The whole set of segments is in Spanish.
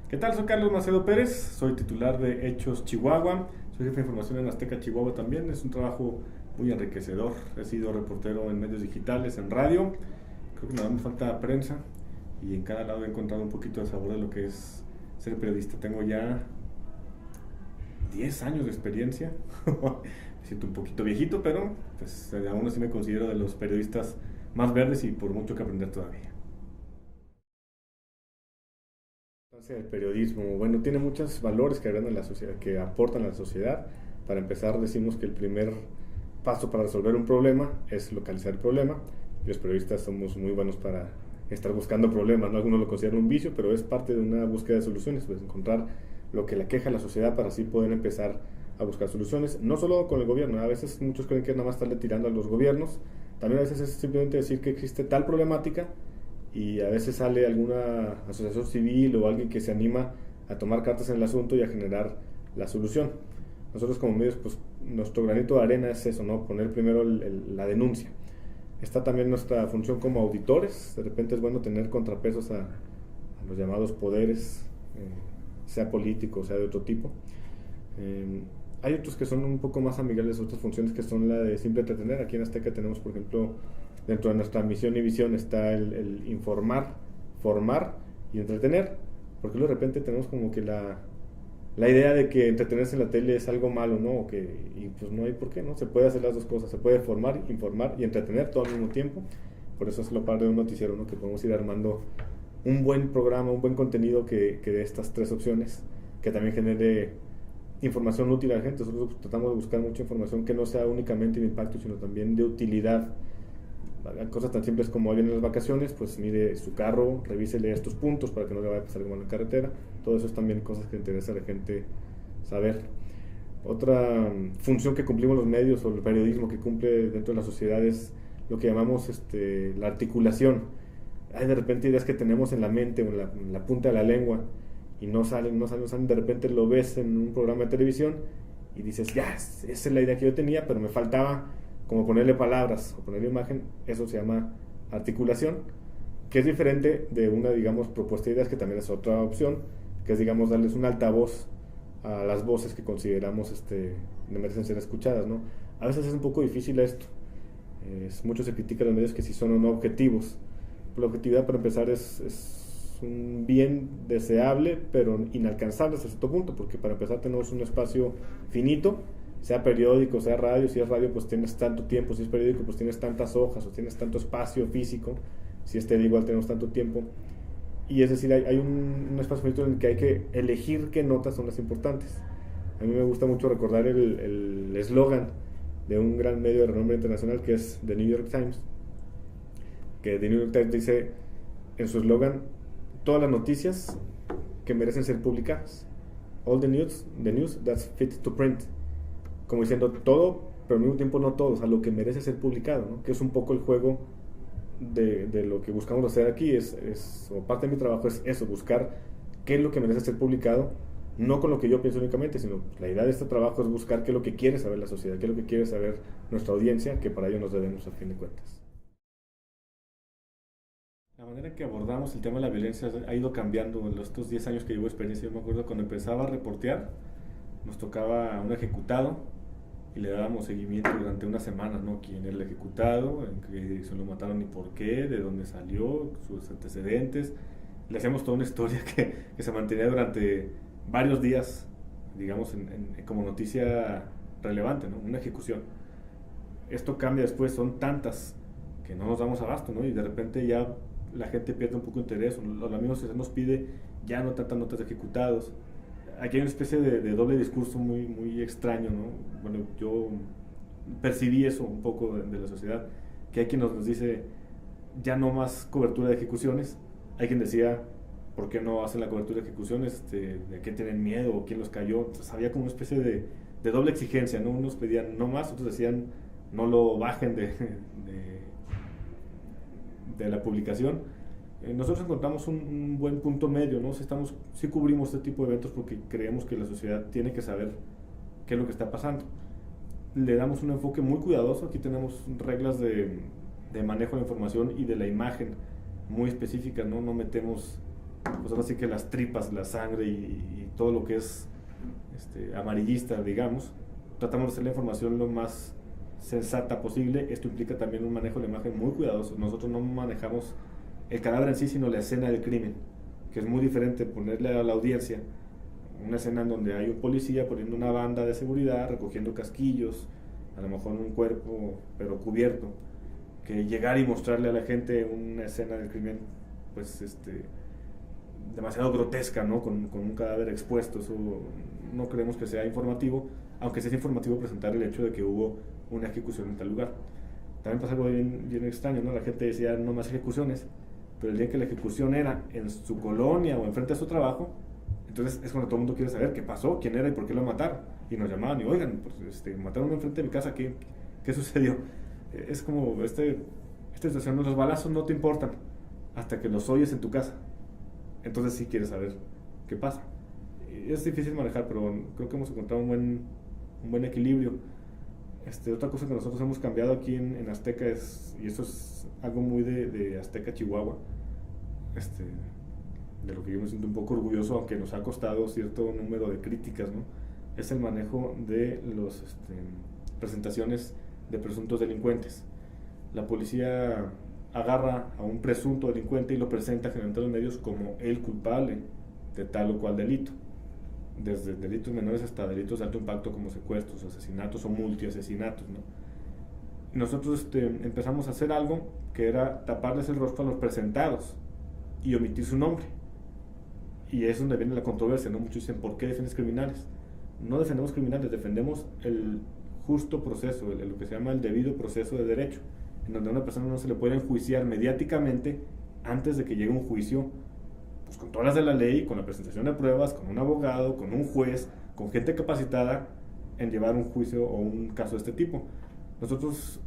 ¿Qué tal? Soy Carlos Macedo Pérez, soy titular de Hechos Chihuahua, soy jefe de información en Azteca Chihuahua también, es un trabajo muy enriquecedor, he sido reportero en medios digitales, en radio, creo que nada me falta prensa y en cada lado he encontrado un poquito de sabor de lo que es ser periodista. Tengo ya 10 años de experiencia, me siento un poquito viejito, pero pues aún así me considero de los periodistas más verdes y por mucho que aprender todavía. El periodismo, bueno, tiene muchos valores que agregan a la sociedad, que aportan a la sociedad. Para empezar, decimos que el primer paso para resolver un problema es localizar el problema. Y los periodistas somos muy buenos para estar buscando problemas, ¿no? Algunos lo consideran un vicio, pero es parte de una búsqueda de soluciones, pues encontrar lo que le aqueja a la sociedad para así poder empezar a buscar soluciones, no solo con el gobierno. A veces muchos creen que nada más estarle tirando a los gobiernos, también a veces es simplemente decir que existe tal problemática y a veces sale alguna asociación civil o alguien que se anima a tomar cartas en el asunto y a generar la solución. Nosotros como medios, pues nuestro granito de arena es eso, ¿no? Poner primero la denuncia. Está también nuestra función como auditores. De repente es bueno tener contrapesos a los llamados poderes, sea político, sea de otro tipo. Eh, Hay otros que son un poco más amigables, otras funciones que son la de simple entretener. Aquí en Azteca tenemos, por ejemplo, dentro de nuestra misión y visión está el informar, formar y entretener, porque luego de repente tenemos como que la idea de que entretenerse en la tele es algo malo, ¿no? Y pues no hay por qué, ¿no? Se puede hacer las dos cosas, se puede formar, informar y entretener todo al mismo tiempo. Por eso es lo padre de un noticiero, ¿no? Que podemos ir armando un buen programa, un buen contenido que dé estas tres opciones, que también genere información útil a la gente. Nosotros tratamos de buscar mucha información que no sea únicamente de impacto, sino también de utilidad. Cosas tan simples como vienen las vacaciones, pues mire su carro, revísele estos puntos para que no le vaya a pasar algo en la carretera. Todo eso es también cosas que interesa a la gente saber. Otra función que cumplimos los medios o el periodismo que cumple dentro de la sociedad es lo que llamamos la articulación. Hay de repente ideas que tenemos en la mente o en la punta de la lengua y no salen, de repente lo ves en un programa de televisión y dices, ya, esa es la idea que yo tenía, pero me faltaba como ponerle palabras o ponerle imagen. Eso se llama articulación, que es diferente de una, digamos, propuesta de ideas, que también es otra opción, que es, digamos, darles un altavoz a las voces que consideramos merecen ser escuchadas, ¿no? A veces es un poco difícil esto. Mucho se critica a los medios que si son o no objetivos. La objetividad, para empezar, es un bien deseable, pero inalcanzable hasta cierto punto, porque para empezar tenemos un espacio finito, sea periódico, sea radio. Si es radio, pues tienes tanto tiempo; si es periódico, pues tienes tantas hojas o tienes tanto espacio físico; si es tele, igual tenemos tanto tiempo. Y es decir, hay un espacio finito en el que hay que elegir qué notas son las importantes. A mí me gusta mucho recordar el eslogan de un gran medio de renombre internacional, que es The New York Times, que The New York Times dice en su eslogan: todas las noticias que merecen ser publicadas. All the news that's fit to print. Como diciendo todo, pero al mismo tiempo no todo, o sea, lo que merece ser publicado, ¿no? Que es un poco el juego de lo que buscamos hacer aquí. O parte de mi trabajo es eso, buscar qué es lo que merece ser publicado, no con lo que yo pienso únicamente, sino la idea de este trabajo es buscar qué es lo que quiere saber la sociedad, qué es lo que quiere saber nuestra audiencia, que para ello nos debemos a fin de cuentas. La manera en que abordamos el tema de la violencia ha ido cambiando en estos 10 años que llevo experiencia. Yo me acuerdo cuando empezaba a reportear, nos tocaba un ejecutado y le dábamos seguimiento durante una semana, ¿no? ¿Quién era el ejecutado? ¿En qué dirección lo mataron y por qué? ¿De dónde salió? ¿Sus antecedentes? Le hacíamos toda una historia que se mantenía durante varios días, digamos, como noticia relevante, ¿no? Una ejecución. Esto cambia después, son tantas que no nos damos abasto, ¿no? Y de repente ya la gente pierde un poco de interés, los amigos se nos pide ya no tantas notas de ejecutados. Aquí hay una especie de doble discurso muy, muy extraño, ¿no? Bueno, yo percibí eso un poco de la sociedad, que hay quien nos dice ya no más cobertura de ejecuciones, hay quien decía por qué no hacen la cobertura de ejecuciones, de qué tienen miedo o quién los cayó. Entonces había como una especie de doble exigencia, ¿no? Unos pedían no más, otros decían no lo bajen de la publicación. Nosotros encontramos un buen punto medio, ¿no? Si cubrimos este tipo de eventos porque creemos que la sociedad tiene que saber qué es lo que está pasando. Le damos un enfoque muy cuidadoso. Aquí tenemos reglas de manejo de la información y de la imagen muy específicas, ¿no? No metemos pues ahora sí que las tripas, la sangre y todo lo que es amarillista, digamos. Tratamos de hacer la información lo más sensata posible. Esto implica también un manejo de la imagen muy cuidadoso. Nosotros no manejamos el cadáver en sí, sino la escena del crimen, que es muy diferente ponerle a la audiencia una escena en donde hay un policía poniendo una banda de seguridad, recogiendo casquillos, a lo mejor un cuerpo pero cubierto, que llegar y mostrarle a la gente una escena del crimen, pues demasiado grotesca, ¿no? Con un cadáver expuesto. Eso no creemos que sea informativo, aunque sí es informativo presentar el hecho de que hubo una ejecución en tal lugar. También pasa algo bien extraño, ¿no? La gente decía no más ejecuciones, pero el día que la ejecución era en su colonia o enfrente de su trabajo, entonces es cuando todo el mundo quiere saber qué pasó, quién era y por qué lo mataron. Y nos llamaban y, oigan, pues, mataron enfrente de mi casa, ¿qué sucedió? Es como esta situación, los balazos no te importan hasta que los oyes en tu casa. Entonces sí quieres saber qué pasa. Es difícil manejar, pero creo que hemos encontrado un buen equilibrio. Otra cosa que nosotros hemos cambiado aquí en Azteca y eso es algo muy de Azteca, Chihuahua, de lo que yo me siento un poco orgulloso, aunque nos ha costado cierto número de críticas, ¿no? Es el manejo de las presentaciones de presuntos delincuentes. La policía agarra a un presunto delincuente y lo presenta generalmente a los medios como el culpable de tal o cual delito, desde delitos menores hasta delitos de alto impacto como secuestros, asesinatos o multiasesinatos, ¿no? Nosotros empezamos a hacer algo que era taparles el rostro a los presentados y omitir su nombre. Y es donde viene la controversia, ¿no? Muchos dicen, ¿por qué defiendes criminales? No defendemos criminales, defendemos el justo proceso, lo que se llama el debido proceso de derecho, en donde a una persona no se le puede enjuiciar mediáticamente antes de que llegue un juicio, pues con todas las de la ley, con la presentación de pruebas, con un abogado, con un juez, con gente capacitada en llevar un juicio o un caso de este tipo. Nosotros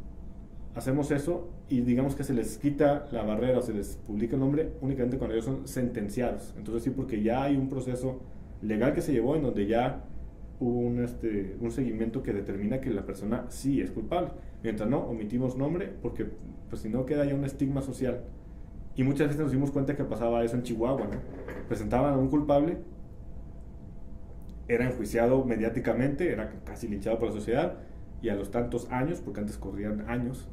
hacemos eso y digamos que se les quita la barrera o se les publica el nombre únicamente cuando ellos son sentenciados. Entonces sí, porque ya hay un proceso legal que se llevó en donde ya hubo un seguimiento que determina que la persona sí es culpable. Mientras no, omitimos nombre porque pues si no queda ya un estigma social. Y muchas veces nos dimos cuenta que pasaba eso en Chihuahua, ¿no? Presentaban a un culpable, era enjuiciado mediáticamente, era casi linchado por la sociedad, y a los tantos años, porque antes corrían años,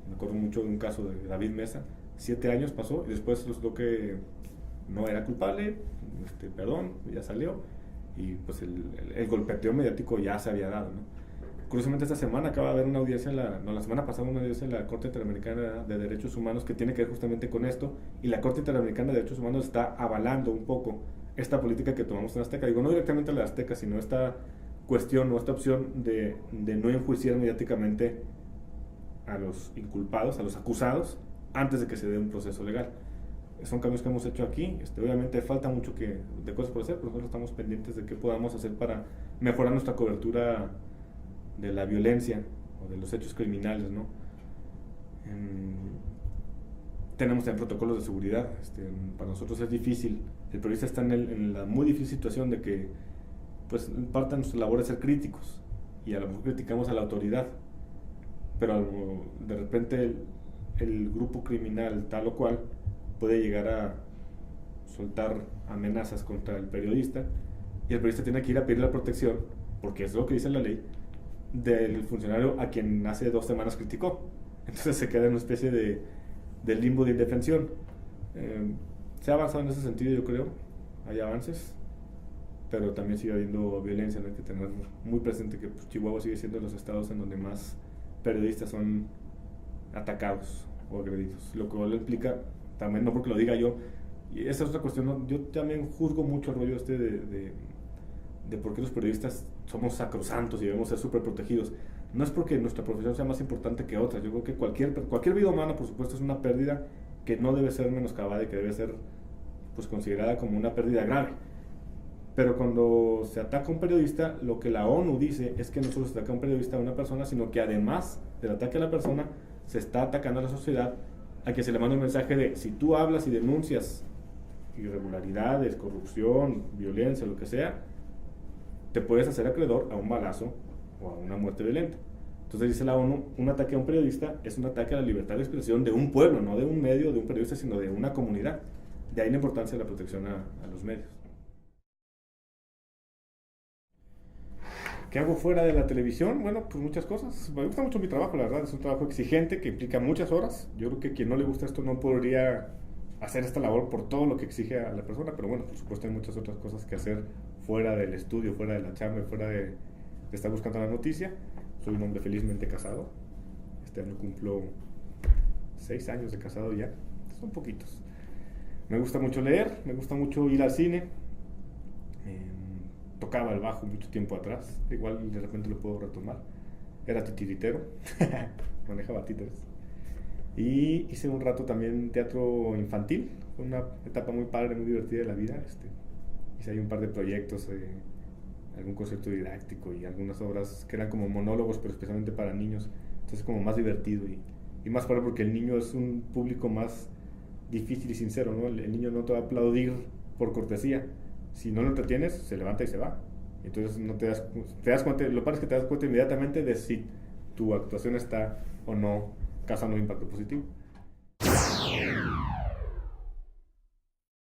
me acuerdo mucho de un caso de David Mesa, 7 años pasó y después resultó que no era culpable, perdón, ya salió, y pues el golpeteo mediático ya se había dado, ¿no? Curiosamente esta semana acaba de haber una audiencia, la semana pasada una audiencia en la Corte Interamericana de Derechos Humanos que tiene que ver justamente con esto, y la Corte Interamericana de Derechos Humanos está avalando un poco esta política que tomamos en Azteca. Digo, no directamente la Azteca, sino esta cuestión o esta opción de no enjuiciar mediáticamente a los inculpados, a los acusados, antes de que se dé un proceso legal. Son cambios que hemos hecho aquí. Obviamente falta mucho de cosas por hacer, pero nosotros estamos pendientes de qué podamos hacer para mejorar nuestra cobertura de la violencia o de los hechos criminales, ¿no? Tenemos también protocolos de seguridad. Para nosotros es difícil. El periodista está en la muy difícil situación de que, pues, parte de nuestra labor es ser críticos y a lo mejor criticamos a la autoridad, pero de repente el grupo criminal tal o cual puede llegar a soltar amenazas contra el periodista y el periodista tiene que ir a pedir la protección, porque es lo que dice la ley, del funcionario a quien hace 2 semanas criticó. Entonces se queda en una especie de limbo de indefensión. Se ha avanzado en ese sentido, yo creo, hay avances, pero también sigue habiendo violencia, ¿no? Hay que tener muy presente que pues, Chihuahua sigue siendo de los estados en donde más periodistas son atacados o agredidos, lo cual implica, también no porque lo diga yo, y esa es otra cuestión, ¿no? Yo también juzgo mucho el rollo de por qué los periodistas somos sacrosantos y debemos ser súper protegidos. No es porque nuestra profesión sea más importante que otras. Yo creo que cualquier vida humana, por supuesto, es una pérdida que no debe ser menoscabada y que debe ser pues considerada como una pérdida grave. Pero cuando se ataca a un periodista, lo que la ONU dice es que no solo se ataca a un periodista, a una persona, sino que además del ataque a la persona, se está atacando a la sociedad, a que se le manda un mensaje de, si tú hablas y denuncias irregularidades, corrupción, violencia, lo que sea, te puedes hacer acreedor a un balazo o a una muerte violenta. Entonces dice la ONU, un ataque a un periodista es un ataque a la libertad de expresión de un pueblo, no de un medio, de un periodista, sino de una comunidad. De ahí la importancia de la protección a los medios. ¿Qué hago fuera de la televisión? Bueno, pues muchas cosas. Me gusta mucho mi trabajo, la verdad. Es un trabajo exigente que implica muchas horas. Yo creo que quien no le gusta esto no podría hacer esta labor por todo lo que exige a la persona. Pero bueno, por supuesto hay muchas otras cosas que hacer fuera del estudio, fuera de la chamba, fuera de estar buscando la noticia. Soy un hombre felizmente casado. Este año cumplo 6 años de casado ya. Son poquitos. Me gusta mucho leer, me gusta mucho ir al cine. Tocaba el bajo mucho tiempo atrás, igual de repente lo puedo retomar. Era titiritero, manejaba títeres. Y hice un rato también teatro infantil, fue una etapa muy padre, muy divertida de la vida. Hice ahí un par de proyectos, algún concepto didáctico y algunas obras que eran como monólogos, pero especialmente para niños. Entonces como más divertido y más padre porque el niño es un público más difícil y sincero, ¿no? El niño no te va a aplaudir por cortesía. Si no lo entretienes, se levanta y se va. Entonces no te das cuenta, lo padre es que te das cuenta inmediatamente de si tu actuación está o no causando un impacto positivo.